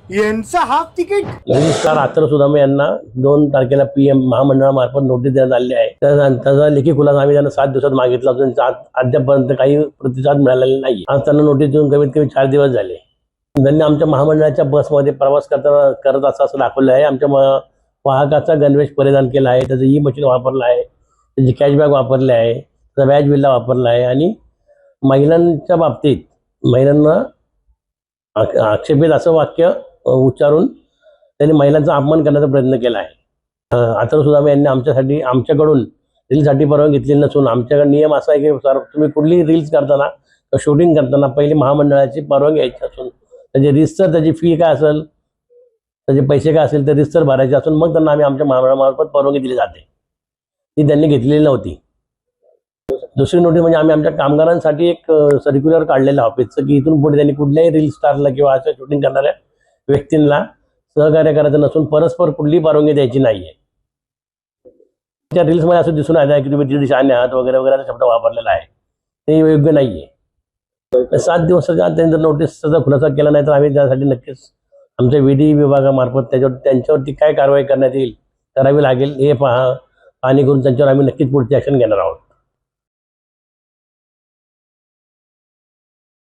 यांचा half ticket registrar आतर सुदामे यांना 2 तारखेला PM महामंडळामार्फत नोटीस देण्यात आली आहे. त्याचा लेखी खुलासा आम्ही त्यांना 7 दिवसात मागितला असून अद्यापर्यंत काही प्रतिसाद मिळालेला नाही. आज त्यांना नोटीस देऊन कमीत कमी 4 दिवस झाले. त्यांनी आमच्या महामंडळाच्या बसमध्ये प्रवास करत असं दाखवलं आहे. आमच्या वाहकाचा गणवेश परिधान केला आहे, त्याचं मशीन वापरलं आहे, त्याची कॅशबॅग वापरले आहे, त्याचा बॅज बिल्ला वापरला आहे. आणि महिलांच्या बाबतीत महिलांना आक्षेपित असं वाक्य उच्चारून त्यांनी महिलांचा अपमान करण्याचा प्रयत्न केला आहे. आतर सुदामे यांनी आमच्याकडून रीलसाठी परवानगी घेतली नसून आमच्याकडे नियम असा आहे की तुम्ही कुठलीही रील्स करताना किंवा शूटिंग करताना पहिली महामंडळाची परवानगी घ्यायची असून त्याची रितसर त्याची फी काय असेल, त्याचे पैसे काय असेल ते रितसर भरायचे असून मग त्यांना आम्ही आमच्या महामंडळामार्फत परवानगी दिली जाते. ती त्यांनी घेतलेली नव्हती. दुसरी नोटीस म्हणजे आम्ही आमच्या कामगारांसाठी एक सर्क्युलर काढलेलं ऑफिसचं की इथून पुढे त्यांनी कुठल्याही रील स्टारला किंवा अशा शूटिंग करणाऱ्या व्यक्तींना सहकार्य करायचं नसून परस्पर कुठलीही परवानगी द्यायची नाहीये. त्या रील्समध्ये असं दिसून आलं आहे की तुम्ही दीड शाने आहात वगैरे वगैरे शब्द वापरलेला आहे, ते योग्य नाहीये. 7 दिवसाच्या आत त्यांनी जर नोटीसचा खुलासा केला नाही तर आम्ही त्यासाठी नक्कीच आमच्या विधी विभागामार्फत त्यांच्यावरती काय कारवाई करण्यात येईल करावी लागेल हे पाहणी करून त्यांच्यावर आम्ही नक्कीच पुढची ॲक्शन घेणार आहोत.